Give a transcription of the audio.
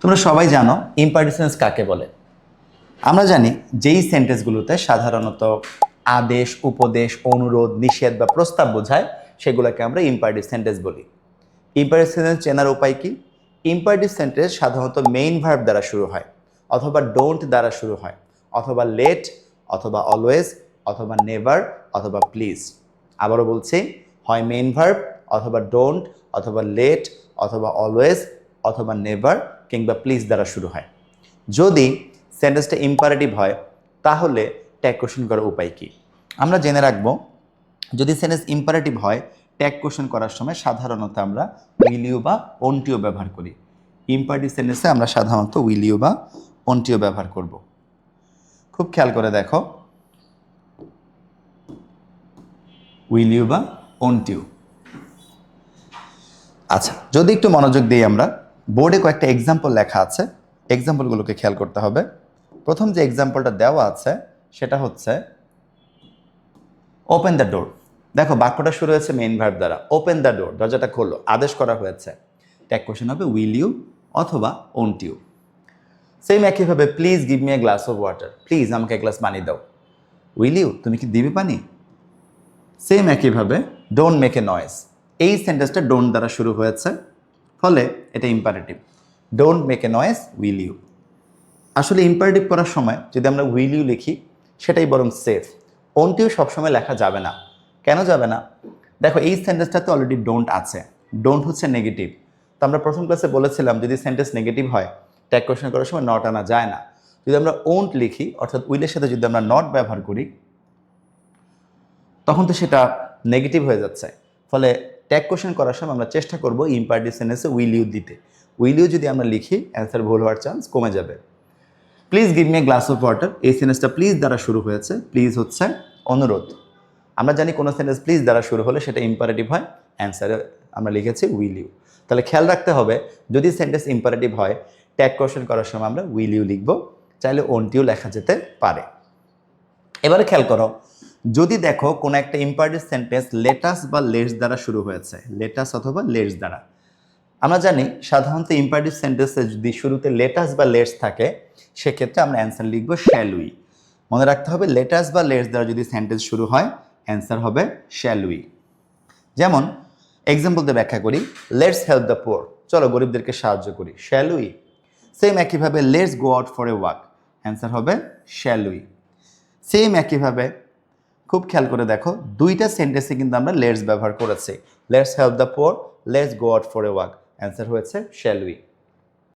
তোমরা সবাই জানো ইম্পারেটিভ সেন্স কাকে বলে। আমরা জানি যেই সেন্টেন্সগুলোতে সাধারণত আদেশ, উপদেশ, অনুরোধ, নিষেধ বা প্রস্তাব বোঝায় সেগুলোকে আমরা ইম্পারেটিভ সেন্টেন্স বলি। ইম্পারেটিভ সেন্টেন্স চেনার উপায় কি? ইম্পারেটিভ সেন্টেন্স সাধারণত মেইন ভার্ব দ্বারা শুরু হয়, অথবা ডোন্ট দ্বারা শুরু হয়, অথবা লেট, অথবা অলওয়েজ, অথবা নেভার, অথবা প্লিজ। আবারও বলছি, হয় মেইন ভার্ব, অথবা ডোন্ট, অথবা লেট, অথবা অলওয়েজ, অথবা নেভার কিংবা প্লিজ দ্বারা শুরু হয়। যদি সেন্টেন্সটা ইম্পারেটিভ হয় তাহলে ট্যাগ কোশ্চেন করার উপায় কি? আমরা জেনে রাখবো, যদি সেন্টেন্স ইম্পারেটিভ হয় ট্যাগ কোশ্চেন করার সময় সাধারণত আমরা উইল ইউ বা ওন্ট ইউ ব্যবহার করি। ইম্পারেটিভ সেন্টেন্সে আমরা সাধারণত উইল ইউ বা ওন্ট ইউ ব্যবহার করব। খুব খেয়াল করে দেখো, উইল ইউ বা ওন্ট ইউ। আচ্ছা, যদি একটু মনোযোগ দিই, আমরা বোর্ডে কয়েকটা এক্সাম্পল লেখা আছে, এক্সাম্পলগুলোকে খেয়াল করতে হবে। প্রথম যে এক্সাম্পলটা দেওয়া আছে সেটা হচ্ছে ওপেন দ্য ডোর। দেখো বাক্যটা শুরু হয়েছে মেইন ভার্ব দ্বারা, ওপেন দ্য ডোর, দরজাটা খোলো, আদেশ করা হয়েছে। ট্যাগ কোশ্চেন হবে উইল ইউ অথবা ওন্ট ইউ। সেম একইভাবে please give me a glass of water, please আমাকে এক গ্লাস পানি দাও। উইল ইউ, তুমি কি দিবে পানি? সেম একইভাবে ডোন্ট মেক এ নয়েজ, এই সেন্টেন্সটা ডোন্ট দ্বারা শুরু হয়েছে, ফলে এটা imperative. Don't make a noise will you. আসলে ইম্পারেটিভ করার সময় যদি আমরা উইল ইউ লিখি সেটাই বরং সেফ। ওন্ট ইউ সবসময় লেখা যাবে না। কেন যাবে না? দেখো এই সেন্টেন্সটাতে অলরেডি ডোন্ট আছে, ডোন্ট হচ্ছে নেগেটিভ। তো আমরা প্রথম ক্লাসে বলেছিলাম যদি সেন্টেন্স নেগেটিভ হয় ট্যাগ কোশ্চেন করার সময় নট আনা যায় না। যদি আমরা ওন্ট লিখি অর্থাৎ উইলের সাথে যদি আমরা নট ব্যবহার করি তখন তো সেটা নেগেটিভ হয়ে যাচ্ছে। ফলে ট্যাগ কোশ্চেন করার সময় আমরা চেষ্টা করব ইম্পারেটিভ সেন্টেন্সে উইল ইউ দিতে। উইল ইউ যদি আমরা লিখি অ্যান্সার ভুল হওয়ার চান্স কমে যাবে। Please give me a glass of water, এই সেন্টেন্সটা প্লিজ দ্বারা শুরু হয়েছে। প্লিজ হচ্ছে অনুরোধ। আমরা জানি কোনো সেন্টেন্স প্লিজ দ্বারা শুরু হলে সেটা ইম্পারেটিভ হয়, অ্যান্সারে আমরা লিখেছি উইল ইউ। তাহলে খেয়াল রাখতে হবে, যদি সেন্টেন্স ইম্পারেটিভ হয় ট্যাগ কোশ্চেন করার সময় আমরা উইল ইউ লিখব, চাইলে ওন্ট ইউ লেখা যেতে পারে। এবারে খেয়াল করো, যদি দেখো কোনো একটা ইম্পারেটিভ সেন্টেন্স লেটাস বা লেটস দ্বারা শুরু হয়েছে, লেটাস অথবা লেটস দ্বারা। আমরা জানি সাধারণত ইম্পারেটিভ সেন্টেন্সে যদি শুরুতে লেটাস বা লেটস থাকে সেক্ষেত্রে আমরা অ্যান্সার লিখব শ্যাল উই। মনে রাখতে হবে লেটাস বা লেটস দ্বারা যদি সেন্টেন্স শুরু হয় অ্যান্সার হবে শ্যাল উই। যেমন এক্সাম্পল দিয়ে ব্যাখ্যা করি, লেটস হেল্প দ্য পোর, চলো গরিবদেরকে সাহায্য করি, শ্যাল উই। সেম একইভাবে let's go out for a walk, answer হবে শ্যাল উই। সেম একইভাবে খুব খেয়াল করে দেখো, দুইটা সেন্টেন্সে কিন্তু আমরা লেটস ব্যবহার করেছি। Let's help the poor, let's go out for a walk, answer হয়েছে শ্যাল উই।